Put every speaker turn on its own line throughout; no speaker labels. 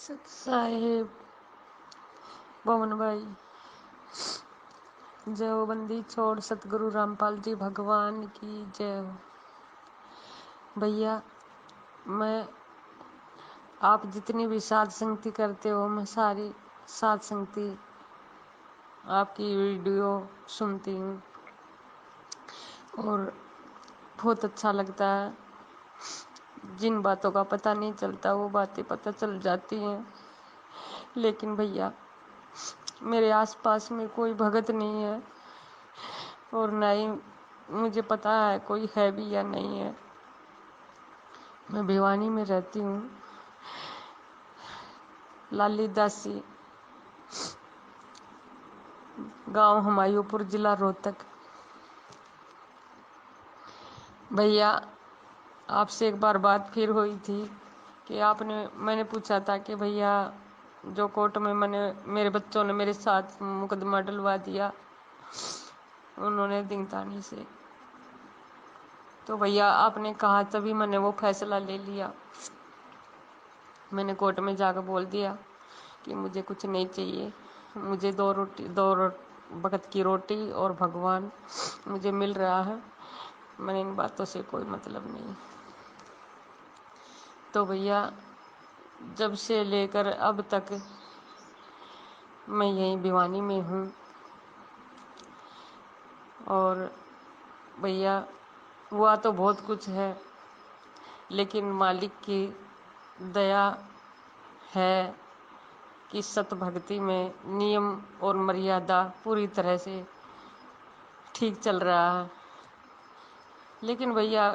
सत साहेब पवन भाई जय हो। बंदी छोड़ सतगुरु रामपाल जी भगवान की जय हो। भैया मैं आप जितनी भी साध संगति करते हो, मैं सारी साध संगति आपकी वीडियो सुनती हूँ और बहुत अच्छा लगता है। जिन बातों का पता नहीं चलता वो बातें पता चल जाती हैं। लेकिन भैया मेरे आसपास में कोई भगत नहीं है और ना ही मुझे पता है कोई है भी या नहीं है। मैं भिवानी में रहती हूँ, लाली दासी गांव हुमायूंपुर, जिला रोहतक। भैया आपसे एक बार बात फिर हुई थी कि मैंने पूछा था कि भैया जो कोर्ट में मेरे बच्चों ने मेरे साथ मुकदमा डलवा दिया उन्होंने दिंगतानी से, तो भैया आपने कहा तभी मैंने वो फैसला ले लिया। मैंने कोर्ट में जाकर बोल दिया कि मुझे कुछ नहीं चाहिए, मुझे दो वक्त की रोटी और भगवान मुझे मिल रहा है। मैंने इन बातों से कोई मतलब नहीं। तो भैया जब से लेकर अब तक मैं यहीं भिवानी में हूँ और भैया हुआ तो बहुत कुछ है, लेकिन मालिक की दया है कि सत भक्ति में नियम और मर्यादा पूरी तरह से ठीक चल रहा है। लेकिन भैया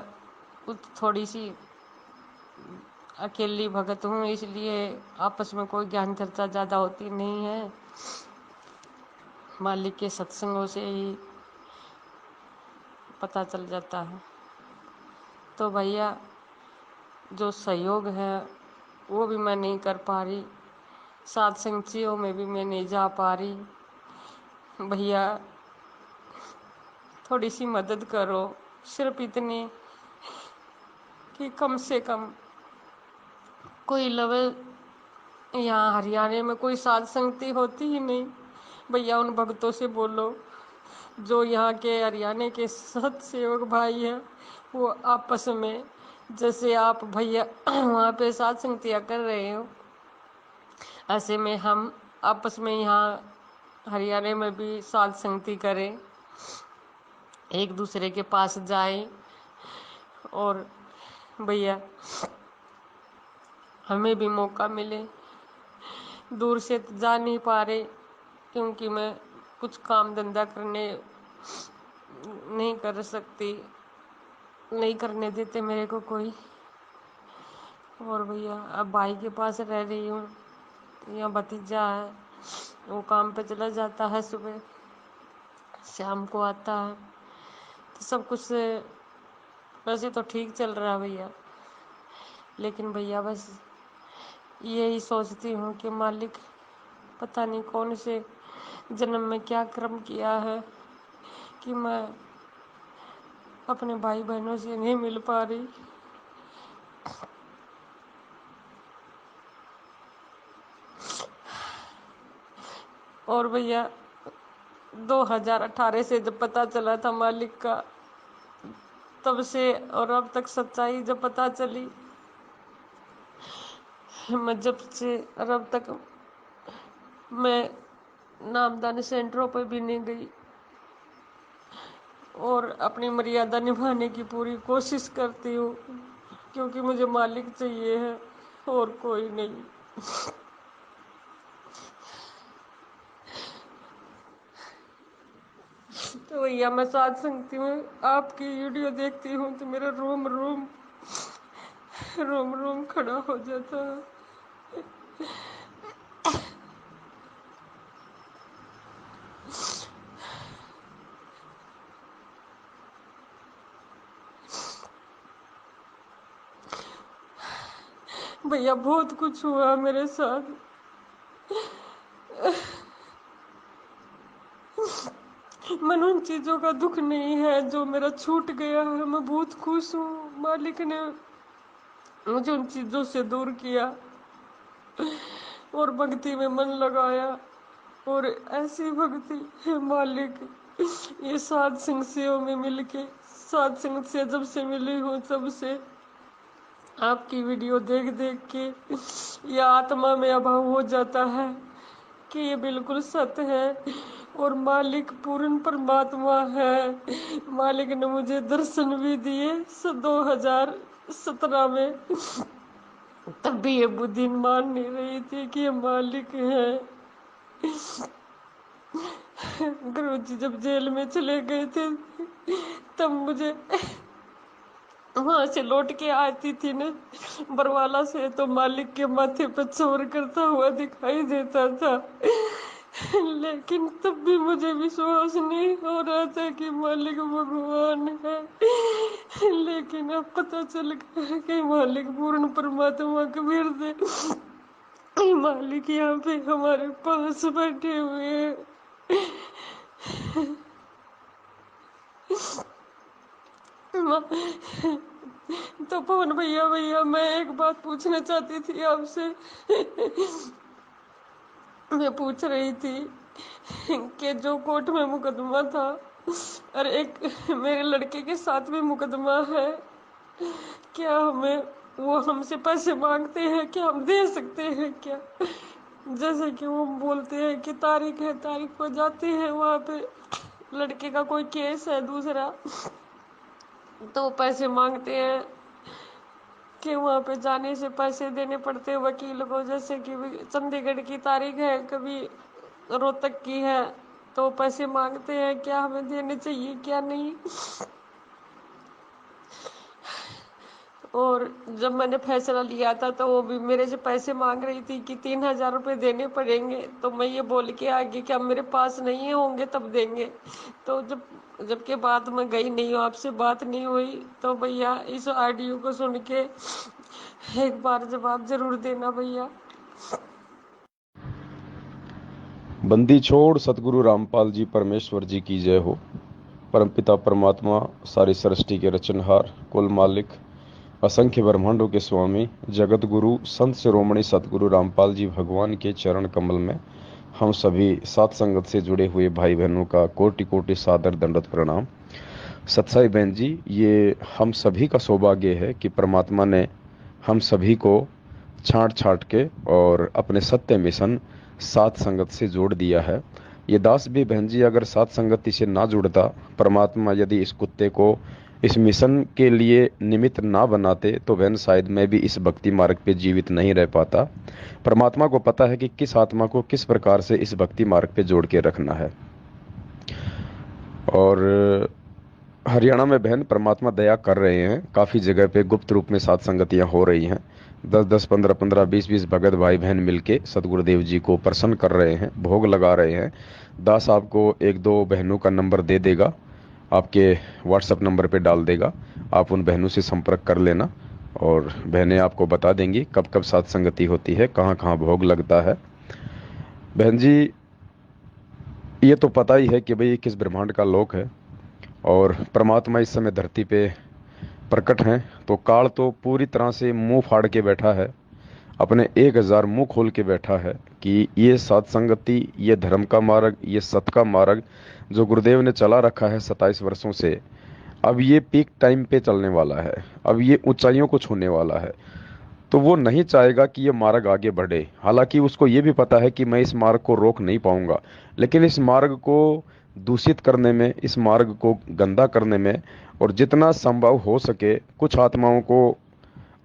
कुछ थोड़ी सी अकेली भगत हूँ, इसलिए आपस में कोई ज्ञान चर्चा ज़्यादा होती नहीं है। मालिक के सत्संगों से ही पता चल जाता है। तो भैया जो सहयोग है वो भी मैं नहीं कर पा रही, साथ संगतियों में भी मैं नहीं जा पा रही। भैया थोड़ी सी मदद करो, सिर्फ इतनी कि कम से कम कोई लेवल। यहाँ हरियाणा में कोई साध संगति होती ही नहीं। भैया उन भक्तों से बोलो जो यहाँ के हरियाणा के सत सेवक भाई हैं, वो आपस में जैसे आप भैया वहाँ पे साध संगतियाँ कर रहे हो, ऐसे में हम आपस में यहाँ हरियाणा में भी साध संगति करें, एक दूसरे के पास जाएं। और भैया हमें भी मौका मिले, दूर से तो जा नहीं पा रहे क्योंकि मैं कुछ काम धंधा करने नहीं कर सकती, नहीं करने देते मेरे को कोई। और भैया अब भाई के पास रह रही हूँ, यहाँ भतीजा है, वो काम पे चला जाता है, सुबह शाम को आता है। तो सब कुछ वैसे तो ठीक चल रहा है भैया, लेकिन भैया बस यही सोचती हूँ कि मालिक पता नहीं कौन से जन्म में क्या कर्म किया है कि मैं अपने भाई बहनों से नहीं मिल पा रही। और भैया 2018 से जब पता चला था मालिक का, तब से और अब तक सच्चाई जब पता चली, मैं जब से और अब तक मैं नामदान सेंटरों पर भी नहीं गई और अपनी मर्यादा निभाने की पूरी कोशिश करती हूँ, क्योंकि मुझे मालिक चाहिए है और कोई नहीं। तो भैया मैं साथ संगति में आपकी वीडियो देखती हूँ तो मेरा रोम रोम रोम रोम खड़ा हो जाता है। भैया बहुत कुछ हुआ मेरे साथ, मन उन चीज़ों का दुख नहीं है जो मेरा छूट गया है। मैं बहुत खुश हूँ, मालिक ने मुझे उन चीज़ों से दूर किया। और भक्ति में मन लगाया। और ऐसी भक्ति हे मालिक, ये सात संग सेवा में मिलके, सात संग से जब से मिली हूँ तब से आपकी वीडियो देख देख के ये आत्मा में अभाव हो जाता है कि ये बिल्कुल सत्य है और मालिक पूर्ण परमात्मा है। मालिक ने मुझे दर्शन भी दिए 2017 में, तब भी ये बुद्धि मान नहीं रही थी कि ये मालिक है। गुरु जी जब जेल में चले गए थे तब मुझे वहां से लौट के आती थी न बरवाला से, तो मालिक के माथे पर चोर करता हुआ दिखाई देता था। लेकिन तब भी मुझे विश्वास नहीं हो रहा था कि मालिक भगवान है। लेकिन अब पता चल गया कि मालिक पूर्ण परमात्मा कबीर से मालिक यहाँ पे हमारे पास बैठे हुए हैं। तो पवन भैया भैया मैं एक बात पूछना चाहती थी आपसे। मैं पूछ रही थी कि जो कोर्ट में मुकदमा था और एक मेरे लड़के के साथ भी मुकदमा है, क्या हमें वो हमसे पैसे मांगते हैं, क्या हम दे सकते हैं क्या? जैसे कि वो बोलते हैं कि तारीख है, तारीख पर जाते हैं, वहाँ पे लड़के का कोई केस है दूसरा, तो पैसे मांगते हैं कि वहाँ पे जाने से पैसे देने पड़ते हैं वकील को। जैसे कि चंडीगढ़ की तारीख है, कभी रोहतक की है, तो पैसे मांगते हैं, क्या हमें देने चाहिए क्या नहीं? और जब मैंने फैसला लिया था तो वो भी मेरे से पैसे मांग रही थी कि 3,000 रुपये देने पड़ेंगे। तो मैं ये बोल के आगे कि अब मेरे पास नहीं होंगे तब देंगे। तो जबकि बात मैं गई नहीं हूँ, आपसे बात नहीं हुई, तो भैया इस ऑडियो को सुन के एक बार जवाब जरूर देना भैया।
बंदी छोड़ सतगुरु रामपाल जी परमेश्वर जी की जय हो। परमपिता परमात्मा सारी सृष्टि के रचनहार, कुल मालिक, असंख्य ब्रह्मांडों के स्वामी, जगत गुरु संत शिरोमणि सतगुरु रामपाल जी भगवान के चरण कमल में हम सभी सात संगत से जुड़े हुए भाई बहनों का कोटि कोटि सादर दंडवत प्रणाम। सत्साई बहन जी, ये हम सभी का सौभाग्य है कि परमात्मा ने हम सभी को छांट छांट के और अपने सत्य मिशन सात संगत से जोड़ दिया है। ये दास भी बहन जी अगर सात संगति से ना जुड़ता, परमात्मा यदि इस कुत्ते को इस मिशन के लिए निमित्त ना बनाते, तो बहन शायद मैं भी इस भक्ति मार्ग पे जीवित नहीं रह पाता। परमात्मा को पता है कि किस आत्मा को किस प्रकार से इस भक्ति मार्ग पे जोड़ के रखना है। और हरियाणा में बहन परमात्मा दया कर रहे हैं, काफ़ी जगह पे गुप्त रूप में सात संगतियाँ हो रही हैं। 10-10, 15-15, 20-20 भगत भाई बहन मिलके सतगुरुदेव जी को प्रसन्न कर रहे हैं, भोग लगा रहे हैं। दास आपको एक दो बहनों का नंबर दे देगा, आपके व्हाट्सएप नंबर पे डाल देगा, आप उन बहनों से संपर्क कर लेना और बहनें आपको बता देंगी कब कब सात संगति होती है, कहाँ कहाँ भोग लगता है। बहन जी ये तो पता ही है कि भाई किस ब्रह्मांड का लोक है और परमात्मा इस समय धरती पे प्रकट हैं, तो काल तो पूरी तरह से मुंह फाड़ के बैठा है, अपने 1000 मुंह खोल के बैठा है कि ये सात संगति, ये धर्म का मार्ग, ये सत का मार्ग जो गुरुदेव ने चला रखा है 27 वर्षों से, अब ये पीक टाइम पे चलने वाला है, अब ये ऊंचाइयों को छूने वाला है। तो वो नहीं चाहेगा कि ये मार्ग आगे बढ़े। हालांकि उसको ये भी पता है कि मैं इस मार्ग को रोक नहीं पाऊंगा, लेकिन इस मार्ग को दूषित करने में, इस मार्ग को गंदा करने में और जितना संभव हो सके कुछ आत्माओं को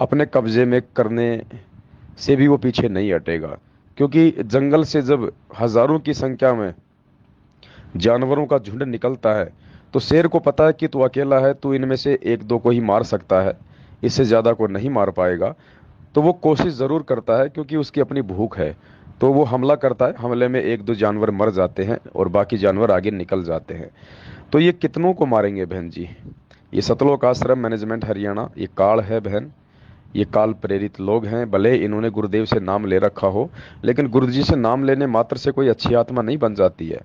अपने कब्जे में करने से भी वो पीछे नहीं हटेगा। क्योंकि जंगल से जब हजारों की संख्या में जानवरों का झुंड निकलता है, तो शेर को पता है कि तू अकेला है, तू इनमें से एक दो को ही मार सकता है, इससे ज़्यादा को नहीं मार पाएगा। तो वो कोशिश ज़रूर करता है क्योंकि उसकी अपनी भूख है, तो वो हमला करता है, हमले में एक दो जानवर मर जाते हैं और बाकी जानवर आगे निकल जाते हैं। तो ये कितनों को मारेंगे बहन जी? ये सतलोक आश्रम मैनेजमेंट हरियाणा, ये काल है बहन, ये काल प्रेरित लोग हैं। भले इन्होंने गुरुदेव से नाम ले रखा हो, लेकिन गुरुजी से नाम लेने मात्र से कोई अच्छी आत्मा नहीं बन जाती है।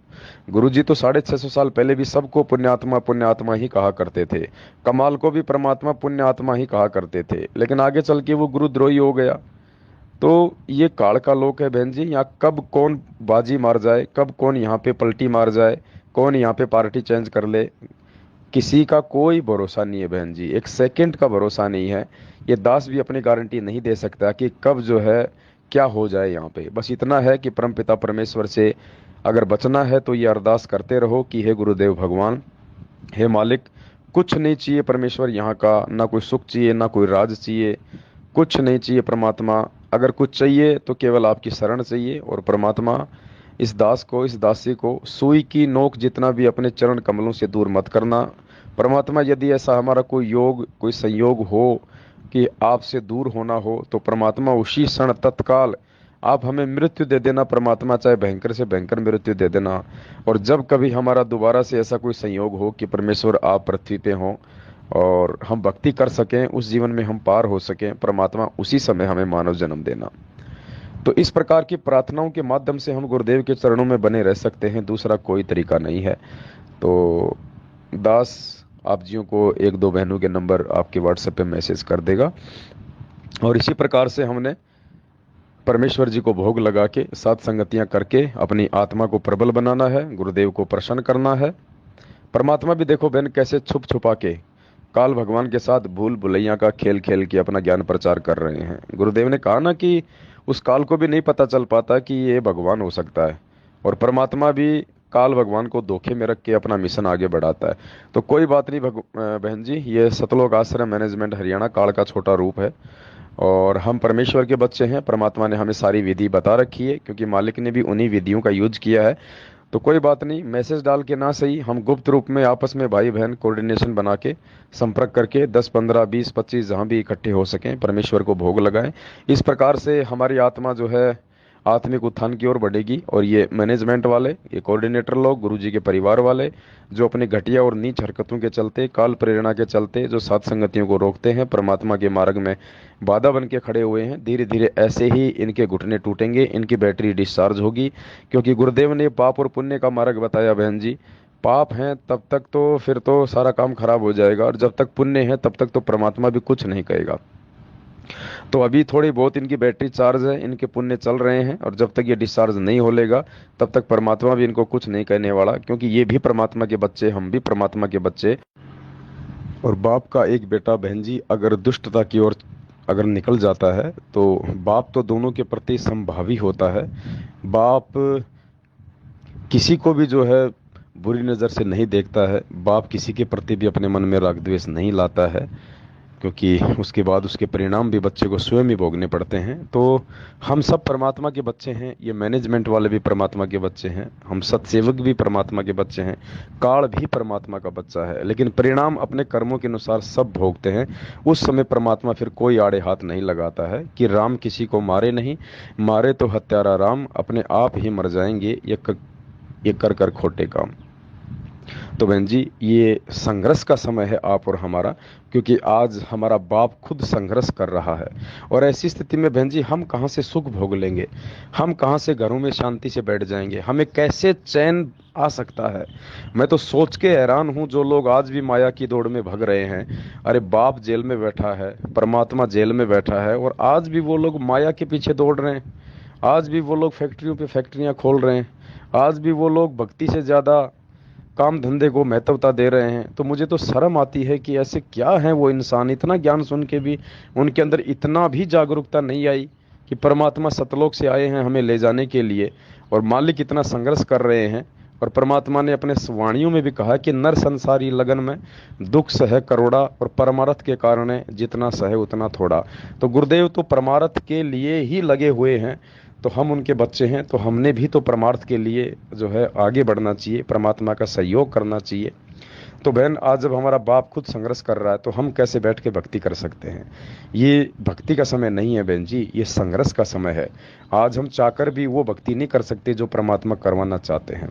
गुरुजी तो 650 साल पहले भी सबको पुण्यात्मा ही कहा करते थे। कमाल को भी परमात्मा पुण्यात्मा ही कहा करते थे, लेकिन आगे चल के वो गुरुद्रोही हो गया। तो ये काल का लोक है बहन जी। यहाँ कब कौन बाजी मार जाए, कब कौन यहाँ पे पलटी मार जाए, कौन यहाँ पे पार्टी चेंज कर ले, किसी का कोई भरोसा नहीं है बहन जी। एक सेकंड का भरोसा नहीं है। ये दास भी अपनी गारंटी नहीं दे सकता कि कब जो है क्या हो जाए यहाँ पे। बस इतना है कि परमपिता परमेश्वर से अगर बचना है तो ये अरदास करते रहो कि हे गुरुदेव भगवान, हे मालिक, कुछ नहीं चाहिए परमेश्वर यहाँ का, ना कोई सुख चाहिए, ना कोई राज चाहिए, कुछ नहीं चाहिए परमात्मा। अगर कुछ चाहिए तो केवल आपकी शरण चाहिए। और परमात्मा, इस दास को, इस दासी को सुई की नोक जितना भी अपने चरण कमलों से दूर मत करना। परमात्मा, यदि ऐसा हमारा कोई योग, कोई संयोग हो कि आपसे दूर होना हो, तो परमात्मा उसी क्षण तत्काल आप हमें मृत्यु दे देना परमात्मा, चाहे भयंकर से भयंकर मृत्यु दे देना। और जब कभी हमारा दोबारा से ऐसा कोई संयोग हो कि परमेश्वर आप पृथ्वी पे हों और हम भक्ति कर सकें, उस जीवन में हम पार हो सकें, परमात्मा उसी समय हमें मानव जन्म देना। तो इस प्रकार की प्रार्थनाओं के माध्यम से हम गुरुदेव के चरणों में बने रह सकते हैं, दूसरा कोई तरीका नहीं है। तो दास आप जियों को एक दो बहनों के नंबर आपके व्हाट्सएप पे मैसेज कर देगा। और इसी प्रकार से हमने परमेश्वर जी को भोग लगा के सात संगतियां करके अपनी आत्मा को प्रबल बनाना है, गुरुदेव को प्रसन्न करना है। परमात्मा भी देखो बहन कैसे छुप छुपा के काल भगवान के साथ भूल भुलैया का खेल खेल के अपना ज्ञान प्रचार कर रहे हैं। गुरुदेव ने कहा ना कि उस काल को भी नहीं पता चल पाता कि ये भगवान हो सकता है, और परमात्मा भी काल भगवान को धोखे में रख के अपना मिशन आगे बढ़ाता है। तो कोई बात नहीं बहन जी, ये सतलोक आश्रम मैनेजमेंट हरियाणा काल का छोटा रूप है, और हम परमेश्वर के बच्चे हैं। परमात्मा ने हमें सारी विधि बता रखी है, क्योंकि मालिक ने भी उन्हीं विधियों का यूज किया है। तो कोई बात नहीं, मैसेज डाल के ना सही, हम गुप्त रूप में आपस में भाई बहन कोऑर्डिनेशन बना के संपर्क करके 10 15 20 25 जहाँ भी इकट्ठे हो सकें परमेश्वर को भोग लगाएं। इस प्रकार से हमारी आत्मा जो है आत्मिक उत्थान की ओर बढ़ेगी। और ये मैनेजमेंट वाले, ये कोऑर्डिनेटर लोग, गुरुजी के परिवार वाले, जो अपनी घटिया और नीच हरकतों के चलते, काल प्रेरणा के चलते जो सात संगतियों को रोकते हैं, परमात्मा के मार्ग में बाधा बन के खड़े हुए हैं, धीरे धीरे ऐसे ही इनके घुटने टूटेंगे, इनकी बैटरी डिस्चार्ज होगी। क्योंकि गुरुदेव ने पाप और पुण्य का मार्ग बताया बहन जी। पाप हैं तब तक तो फिर तो सारा काम खराब हो जाएगा, और जब तक पुण्य है तब तक तो परमात्मा भी कुछ नहीं कहेगा। तो अभी थोड़ी बहुत इनकी बैटरी चार्ज है, इनके पुण्य चल रहे हैं, और जब तक ये डिस्चार्ज नहीं हो लेगा तब तक परमात्मा भी इनको कुछ नहीं कहने वाला। क्योंकि ये भी परमात्मा के बच्चे, हम भी परमात्मा के बच्चे। और बाप का एक बेटा बहन जी अगर दुष्टता की ओर अगर निकल जाता है, तो बाप तो दोनों के प्रति समभावी होता है। बाप किसी को भी जो है बुरी नज़र से नहीं देखता है। बाप किसी के प्रति भी अपने मन में राग द्वेष नहीं लाता है, क्योंकि उसके बाद उसके परिणाम भी बच्चे को स्वयं ही भोगने पड़ते हैं। तो हम सब परमात्मा के बच्चे हैं, ये मैनेजमेंट वाले भी परमात्मा के बच्चे हैं, हम सत्सेवक भी परमात्मा के बच्चे हैं, काल भी परमात्मा का बच्चा है। लेकिन परिणाम अपने कर्मों के अनुसार सब भोगते हैं। उस समय परमात्मा फिर कोई आड़े हाथ नहीं लगाता है कि राम किसी को मारे नहीं, मारे तो हत्यारा राम, अपने आप ही मर जाएंगे ये कर कर खोटे काम। तो बहन जी, ये संघर्ष का समय है आप और हमारा, क्योंकि आज हमारा बाप खुद संघर्ष कर रहा है। और ऐसी स्थिति में बहन जी हम कहाँ से सुख भोग लेंगे, हम कहाँ से घरों में शांति से बैठ जाएंगे, हमें कैसे चैन आ सकता है। मैं तो सोच के हैरान हूँ, जो लोग आज भी माया की दौड़ में भग रहे हैं। अरे बाप जेल में बैठा है, परमात्मा जेल में बैठा है, और आज भी वो लोग माया के पीछे दौड़ रहे हैं। आज भी वो लोग फैक्ट्रियों पे फैक्ट्रियाँ खोल रहे हैं। आज भी वो लोग भक्ति से ज़्यादा काम धंधे को महत्वता दे रहे हैं। तो मुझे तो शर्म आती है कि ऐसे क्या हैं वो इंसान, इतना ज्ञान सुन के भी उनके अंदर इतना भी जागरूकता नहीं आई कि परमात्मा सतलोक से आए हैं हमें ले जाने के लिए, और मालिक इतना संघर्ष कर रहे हैं। और परमात्मा ने अपने वाणियों में भी कहा कि नर संसारी लगन में दुख सहे करोड़ा, और परमार्थ के कारण जितना सहे उतना थोड़ा। तो गुरुदेव तो परमार्थ के लिए ही लगे हुए हैं, तो हम उनके बच्चे हैं, तो हमने भी तो परमार्थ के लिए जो है आगे बढ़ना चाहिए, परमात्मा का सहयोग करना चाहिए। तो बहन, आज जब हमारा बाप खुद संघर्ष कर रहा है तो हम कैसे बैठ के भक्ति कर सकते हैं। ये भक्ति का समय नहीं है बहन जी, ये संघर्ष का समय है। आज हम चाहकर भी वो भक्ति नहीं कर सकते जो परमात्मा करवाना चाहते हैं।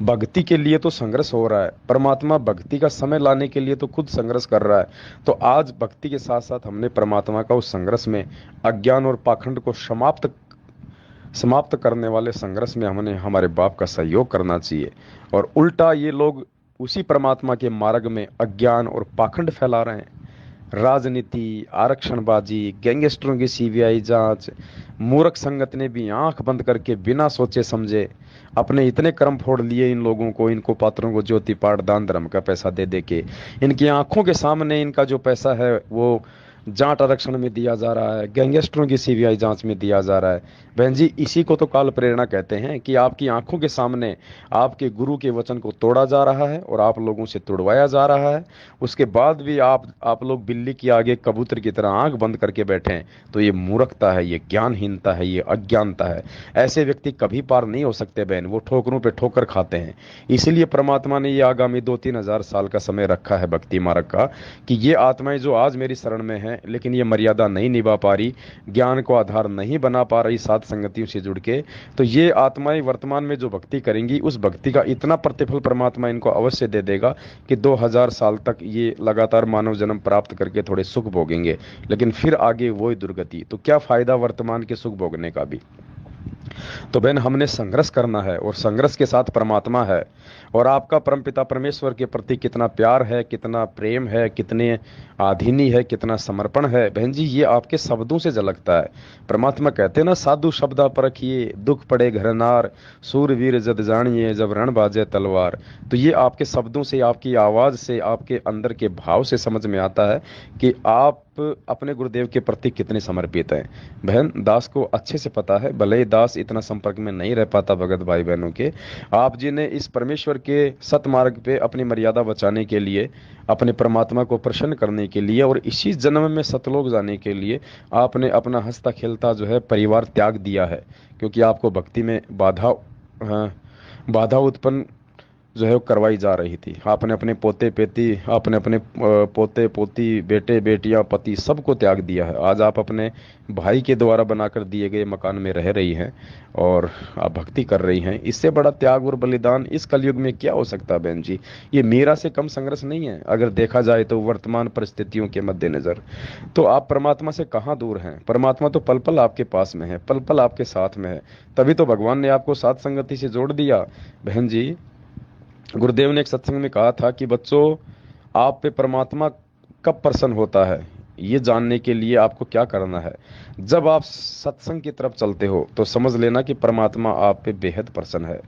भक्ति के लिए तो संघर्ष हो रहा है, परमात्मा भक्ति का समय लाने के लिए तो खुद संघर्ष कर रहा है। तो आज भक्ति के साथ साथ हमने परमात्मा का उस संघर्ष में, अज्ञान और पाखंड को समाप्त करने वाले संघर्ष में हमने हमारे बाप का सहयोग करना चाहिए। और उल्टा ये लोग उसी परमात्मा के मार्ग में अज्ञान और पाखंड फैला रहे हैं। राजनीति, आरक्षणबाजी, गैंगस्टरों की सीबीआई जांच, मूर्ख संगत ने भी आंख बंद करके बिना सोचे समझे अपने इतने कर्म फोड़ लिए इन लोगों को, इनको पात्रों को ज्योति पाठ दान धर्म का पैसा दे दे के इनकी आंखों के सामने इनका जो पैसा है वो जाट आरक्षण में दिया जा रहा है, गैंगस्टरों की सीबीआई जांच में दिया जा रहा है। बहन जी, इसी को तो काल प्रेरणा कहते हैं कि आपकी आंखों के सामने आपके गुरु के वचन को तोड़ा जा रहा है और आप लोगों से तुड़वाया जा रहा है। उसके बाद भी आप लोग बिल्ली के आगे कबूतर की तरह आंख बंद करके बैठे हैं, तो ये मूर्खता है, ये ज्ञानहीनता है, ये अज्ञानता है। ऐसे व्यक्ति कभी पार नहीं हो सकते बहन, वो ठोकरों पे ठोकर खाते हैं। इसीलिए परमात्मा ने ये आगामी 2-3 हजार साल का समय रखा है भक्ति मार्ग का, कि ये आत्माएं जो आज मेरी शरण में हैं लेकिन ये मर्यादा नहीं निभा पा रही, ज्ञान को आधार नहीं बना पा रही साथ संगतियों से जुड़ के, तो ये आत्माएं वर्तमान में जो भक्ति करेंगी उस भक्ति का इतना प्रतिफल परमात्मा इनको अवश्य दे देगा कि 2000 साल तक ये लगातार मानव जन्म प्राप्त करके थोड़े सुख भोगेंगे, लेकिन फिर आगे वही दुर्गति। तो क्या फायदा वर्तमान के सुख भोगने का भी। तो बहन, हमने संघर्ष करना है और संघर्ष के साथ परमात्मा है। और आपका परमपिता परमेश्वर के प्रति कितना प्यार है, कितना प्रेम है, कितने आधीनी है, कितना समर्पण है बहन जी, ये आपके शब्दों से झलकता है। परमात्मा कहते हैं ना, साधु शब्दा परखिए दुख पड़े घरनार, सूरवीर जद जानिए जब रण बाजे तलवार। तो ये आपके शब्दों से, आपकी आवाज से, आपके अंदर के भाव से समझ में आता है कि आप अपने गुरुदेव के प्रति कितने समर्पित हैं। बहन, दास को अच्छे से पता है, भले ही दास इतना संपर्क में नहीं रह पाता भगत भाई बहनों के, आप जी ने इस परमेश्वर के सतमार्ग पे अपनी मर्यादा बचाने के लिए, अपने परमात्मा को प्रसन्न करने के लिए और इसी जन्म में सतलोक जाने के लिए आपने अपना हंसता खेलता जो है परिवार त्याग दिया है, क्योंकि आपको भक्ति में बाधा उत्पन्न जो है वो करवाई जा रही थी। आपने अपने पोते पेती, आपने अपने पोते पोती, बेटे बेटियां, पति सबको त्याग दिया है। आज आप अपने भाई के द्वारा बनाकर दिए गए मकान में रह रही हैं और आप भक्ति कर रही हैं। इससे बड़ा त्याग और बलिदान इस कलयुग में क्या हो सकता है बहन जी। ये मीरा से कम संघर्ष नहीं है अगर देखा जाए तो वर्तमान परिस्थितियों के मद्देनजर। तो आप परमात्मा से कहाँ दूर हैं। परमात्मा तो पल पल आपके पास में है, पल पल आपके साथ में है। तभी तो भगवान ने आपको साथ संगति से जोड़ दिया। बहन जी, गुरुदेव ने एक सत्संग में कहा था कि बच्चों, आप पे परमात्मा कब प्रसन्न होता है, ये जानने के लिए आपको क्या करना है, जब आप सत्संग की तरफ चलते हो तो समझ लेना कि परमात्मा आप पे बेहद प्रसन्न है।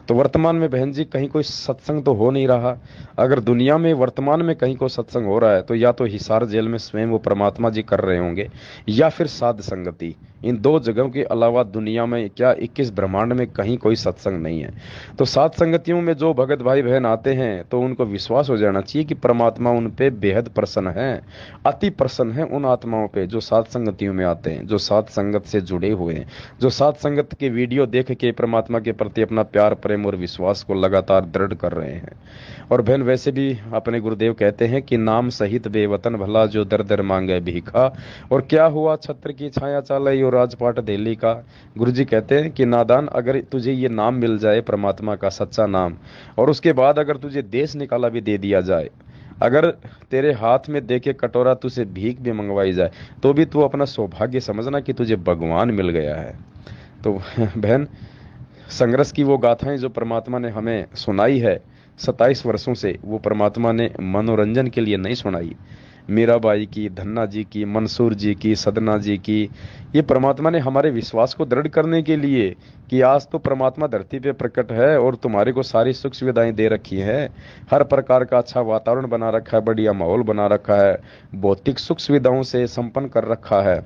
तो वर्तमान में बहन जी कहीं कोई सत्संग तो हो नहीं रहा। अगर दुनिया में वर्तमान में कहीं कोई सत्संग हो रहा है तो या तो हिसार जेल में स्वयं वो परमात्मा जी कर रहे होंगे या फिर साध संगति। इन दो जगहों के अलावा दुनिया में क्या 21 ब्रह्मांड में कहीं कोई सत्संग नहीं है। तो साध संगतियों में जो भगत भाई बहन आते हैं तो उनको विश्वास हो जाना चाहिए कि परमात्मा उन पे बेहद प्रसन्न है, अति प्रसन्न है उन आत्माओं पे जो साध संगतियों में आते हैं, जो साध संगत से जुड़े हुए हैं, जो साध संगत के वीडियो देख के परमात्मा के प्रति अपना प्यार प्रेम और विश्वास को लगातार दृढ़ कर रहे हैं। और बहन, वैसे भी अपने गुरुदेव कहते हैं कि नाम सहित बेवतन भला जो दर दर मांगे भीखा, और क्या हुआ छत्र की छाया चालई और राजपाट दिल्ली का। गुरु जी कहते हैं कि नादान, अगर तुझे ये नाम मिल जाए परमात्मा का सच्चा नाम, और उसके बाद अगर तुझे देश निकाला भी दे दिया जाए, अगर तेरे हाथ में देके कटोरा तुझे भीख भी मंगवाई जाए, तो भी तू अपना सौभाग्य समझना कि तुझे भगवान मिल गया है। तो बहन, संघर्ष की वो गाथाएं जो परमात्मा ने हमें सुनाई है 27 वर्षों से, वो परमात्मा ने मनोरंजन के लिए नहीं सुनाई। मीराबाई की, धन्ना जी की, मंसूर जी की, सदना जी की, ये परमात्मा ने हमारे विश्वास को दृढ़ करने के लिए कि आज तो परमात्मा धरती पे प्रकट है और तुम्हारे को सारी सुख सुविधाएं दे रखी हैं, हर प्रकार का अच्छा वातावरण बना रखा है, बढ़िया माहौल बना रखा है, भौतिक सुख सुविधाओं से संपन्न कर रखा है।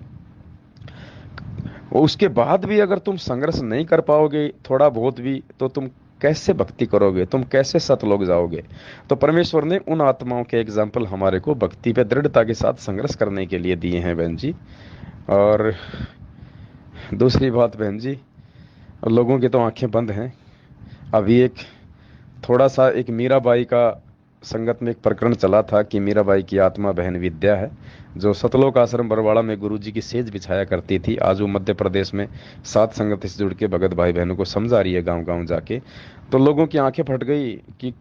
उसके बाद भी अगर तुम संघर्ष नहीं कर पाओगे थोड़ा बहुत भी, तो तुम कैसे भक्ति करोगे, तुम कैसे सतलोक जाओगे। तो परमेश्वर ने उन आत्माओं के एग्जाम्पल हमारे को भक्ति पे दृढ़ता के साथ संघर्ष करने के लिए दिए हैं बहन जी। और दूसरी बात बहन जी, लोगों की तो आंखें बंद हैं। अभी एक थोड़ा सा एक मीराबाई का संगत में एक प्रकरण चला था कि मीराबाई की आत्मा बहन विद्या है, जो सतलोक आश्रम बरवाड़ा में गुरुजी की सेज बिछाया करती थी। आज वो मध्य प्रदेश में साध संगत से जुड़ के भगत भाई बहनों को समझा रही है गांव गांव जाके। तो लोगों की आंखें फट गई कि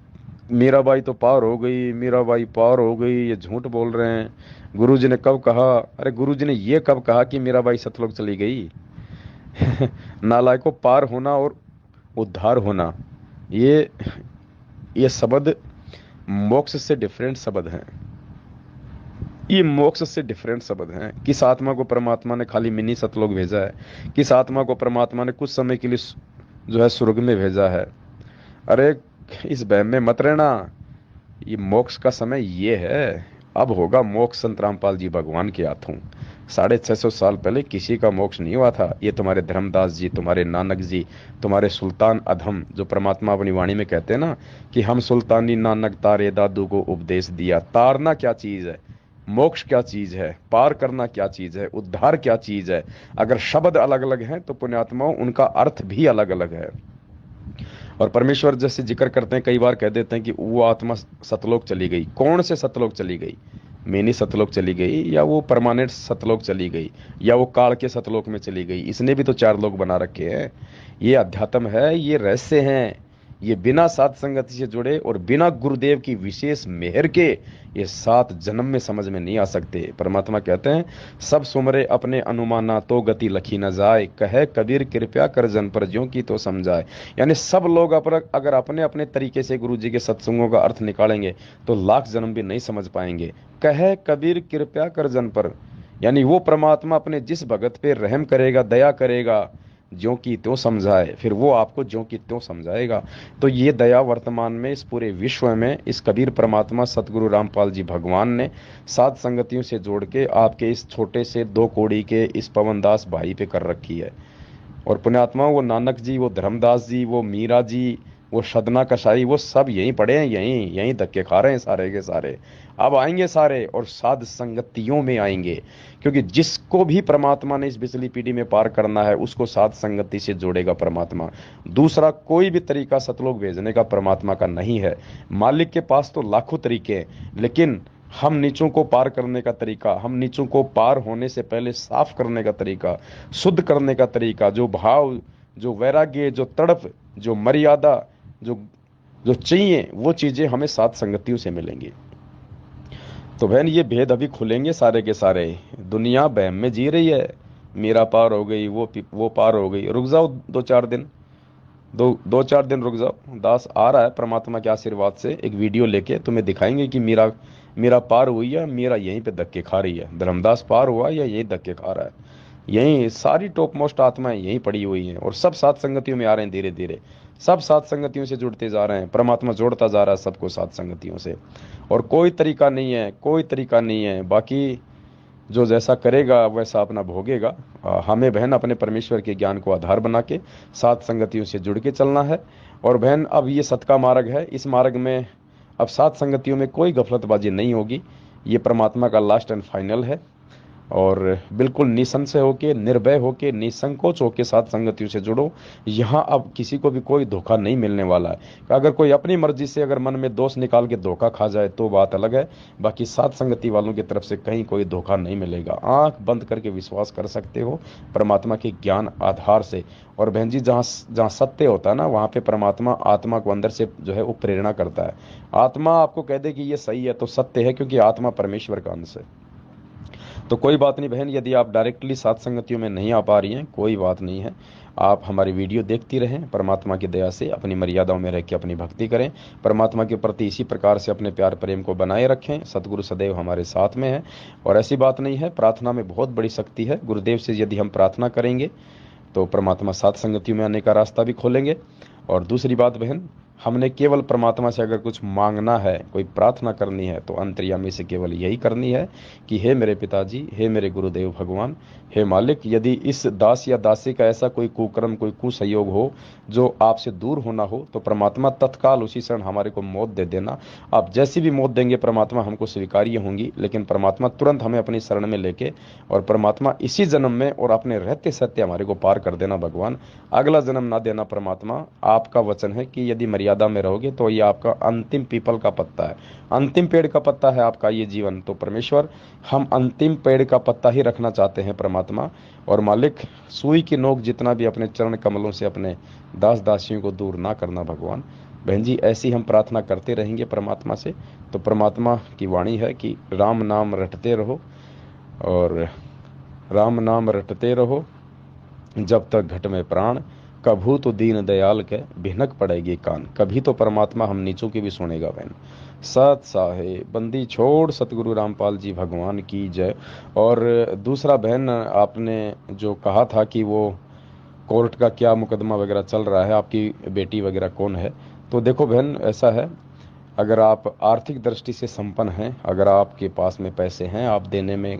मीराबाई तो पार हो गई, मीराबाई पार हो गई, ये झूठ बोल रहे हैं। गुरुजी ने कब कहा? अरे गुरुजी ने ये कब कहा कि मीराबाई सतलोक चली गई? नालायकों, पार होना और उद्धार होना ये शब्द मोक्ष से डिफरेंट शब्द हैं। ये मोक्ष से डिफरेंट शब्द हैं। किस आत्मा को परमात्मा ने खाली मिनी सतलोक भेजा है, किस आत्मा को परमात्मा ने कुछ समय के लिए जो है स्वर्ग में भेजा है। अरे इस वहम में मत रहना। ये मोक्ष का समय ये है, अब होगा मोक्ष संत रामपाल जी भगवान के हाथों। 650 साल पहले किसी का मोक्ष नहीं हुआ था। ये तुम्हारे धर्मदास जी, तुम्हारे नानक जी, तुम्हारे सुल्तान अधम, जो परमात्मा अपनी वाणी में कहते हैं ना कि हम सुल्तानी नानक तारे दादू को उपदेश दिया। तारना क्या चीज है, मोक्ष क्या चीज है, पार करना क्या चीज है, उद्धार क्या चीज है। अगर शब्द अलग अलग हैं तो पुण्यात्माओं उनका अर्थ भी अलग अलग है। और परमेश्वर जैसे जिक्र करते हैं, कई बार कह देते हैं कि वो आत्मा सतलोक चली गई। कौन से सतलोक चली गई? मेनी सतलोक चली गई, या वो परमानेंट सतलोक चली गई, या वो काल के सतलोक में चली गई? इसने भी तो 4 लोक बना रखे हैं। ये अध्यात्म है, ये रहस्य हैं। ये बिना साध संगति से जुड़े और बिना गुरुदेव की विशेष मेहर के ये 7 जन्म में समझ में नहीं आ सकते। परमात्मा कहते हैं सब सुमरे अपने अनुमाना तो गति लखी न जाए, कहे कबीर कृपया कर जन पर ज्यों की तो समझाए। यानी सब लोग अगर अपने अपने तरीके से गुरु जी के सत्संगों का अर्थ निकालेंगे तो लाख जन्म भी नहीं समझ पाएंगे। कहे कबीर कृपया कर जन पर, यानी वो परमात्मा अपने जिस भगत पे रहम करेगा, दया करेगा, ज्यों की त्यों समझाए, फिर वो आपको ज्यों की त्यों समझाएगा। तो ये दया वर्तमान में इस पूरे विश्व में इस कबीर परमात्मा सतगुरु रामपाल जी भगवान ने साध संगतियों से जोड़ के आपके इस छोटे से 2 कौड़ी के इस पवनदास भाई पे कर रखी है। और पुण्यात्मा वो नानक जी, वो धर्मदास जी, वो मीरा जी, वो सदना कसाई, वो सब यहीं पड़े हैं, यहीं यहीं धक्के खा रहे हैं सारे के सारे। अब आएंगे सारे और साध संगतियों में आएंगे, क्योंकि जिसको भी परमात्मा ने इस बिजली पीढ़ी में पार करना है उसको साध संगति से जोड़ेगा परमात्मा। दूसरा कोई भी तरीका सतलोक भेजने का परमात्मा का नहीं है। मालिक के पास तो लाखों तरीके हैं, लेकिन हम नीचों को पार करने का तरीका, हम नीचों को पार होने से पहले साफ करने का तरीका, शुद्ध करने का तरीका, जो भाव, जो वैराग्य, जो तड़प, जो मर्यादा, जो जो चाहिए वो चीजें हमें साथ संगतियों से मिलेंगी। तो बहन ये भेद अभी खुलेंगे सारे के सारे। दुनिया बहम में जी रही है, मेरा पार हो गई, वो पार हो गई। रुक जाओ 2-4 दिन, 2-4 दिन रुक जाओ। दास आ रहा है परमात्मा के आशीर्वाद से, एक वीडियो लेके तुम्हें दिखाएंगे कि मेरा पार हुई है, मेरा यहीं पे धक्के खा रही है। धर्मदास पार हुआ या यही धक्के खा रहा है? यहीं सारी टॉप मोस्ट आत्माएं यहीं पड़ी हुई हैं, और सब सात संगतियों में आ रहे हैं। धीरे धीरे सब सात संगतियों से जुड़ते जा रहे हैं। परमात्मा जोड़ता जा रहा है सबको सात संगतियों से। और कोई तरीका नहीं है, कोई तरीका नहीं है। बाकी जो जैसा करेगा वैसा अपना भोगेगा। हमें बहन अपने परमेश्वर के ज्ञान को आधार बना के सात संगतियों से जुड़ के चलना है। और बहन अब ये सत का मार्ग है, इस मार्ग में अब सात संगतियों में कोई गफलतबाजी नहीं होगी। ये परमात्मा का लास्ट एंड फाइनल है। और बिल्कुल निसंशय होके, निर्भय होके, निसंकोच होके साथ संगतियों से जुड़ो। यहाँ अब किसी को भी कोई धोखा नहीं मिलने वाला है। अगर कोई अपनी मर्जी से अगर मन में दोष निकाल के धोखा खा जाए तो बात अलग है। बाकी साथ संगति वालों की तरफ से कहीं कोई धोखा नहीं मिलेगा। आंख बंद करके विश्वास कर सकते हो परमात्मा के ज्ञान आधार से। और बहन जी जहाँ जहाँ सत्य होता है ना, वहाँ पे परमात्मा आत्मा को अंदर से जो है वो प्रेरणा करता है। आत्मा आपको कह दे कि ये सही है तो सत्य है, क्योंकि आत्मा परमेश्वर का अंश है। तो कोई बात नहीं बहन, यदि आप डायरेक्टली सात संगतियों में नहीं आ पा रही हैं, कोई बात नहीं है। आप हमारी वीडियो देखती रहें। परमात्मा की दया से अपनी मर्यादाओं में रह के अपनी भक्ति करें। परमात्मा के प्रति इसी प्रकार से अपने प्यार प्रेम को बनाए रखें। सतगुरु सदैव हमारे साथ में है। और ऐसी बात नहीं है, प्रार्थना में बहुत बड़ी शक्ति है। गुरुदेव से यदि हम प्रार्थना करेंगे तो परमात्मा सात संगतियों में आने का रास्ता भी खोलेंगे। और दूसरी बात बहन, हमने केवल परमात्मा से अगर कुछ मांगना है, कोई प्रार्थना करनी है, तो अंतर्यामी से केवल यही करनी है कि हे मेरे पिताजी, हे मेरे गुरुदेव भगवान, हे मालिक, यदि इस दास या दासी का ऐसा कोई कुकर्म, कोई कुसहयोग हो जो आपसे दूर होना हो, तो परमात्मा तत्काल उसी क्षण हमारे को मौत दे देना। आप जैसी भी मौत देंगे परमात्मा हमको स्वीकार्य होंगी, लेकिन परमात्मा तुरंत हमें अपनी शरण में लेके, और परमात्मा इसी जन्म में और अपने रहते सत्य हमारे को पार कर देना भगवान। अगला जन्म ना देना परमात्मा। आपका वचन है कि यदि मर्यादा में रहोगे तो ये आपका अंतिम पीपल का पत्ता है, अंतिम पेड़ का पत्ता है आपका ये जीवन। तो परमेश्वर, हम अंतिम पेड़ का पत्ता ही रखना चाहते हैं परमात्मा। और मालिक, सुई की नोक जितना भी अपने चरण कमलों से अपने दास दासियों को दूर ना करना भगवान। बहन जी ऐसी हम प्रार्थना करते रहेंगे परमात्मा से। तो परमात्मा की वाणी है कि राम नाम रटते रहो, और राम नाम रटते रहो जब तक घट में प्राण, कभू तो दीन दयाल के भिनक पड़ेगी कान। कभी तो परमात्मा हम नीचों की भी सुनेगा बहन। सत साहेब, बंदी छोड़ सतगुरु रामपाल जी भगवान की जय। और दूसरा बहन, आपने जो कहा था कि वो कोर्ट का क्या मुकदमा वगैरह चल रहा है, आपकी बेटी वगैरह कौन है, तो देखो बहन, ऐसा है, अगर आप आर्थिक दृष्टि से संपन्न हैं, अगर आपके पास में पैसे हैं, आप देने में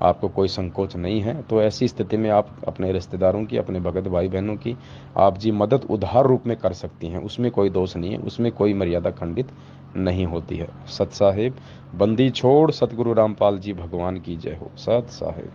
आपको कोई संकोच नहीं है, तो ऐसी स्थिति में आप अपने रिश्तेदारों की, अपने भगत भाई बहनों की आप जी मदद उधार रूप में कर सकती हैं। उसमें कोई दोष नहीं है, उसमें कोई मर्यादा खंडित नहीं होती है। सत साहेब, बंदी छोड़ सतगुरु रामपाल जी भगवान की जय हो। सत साहेब।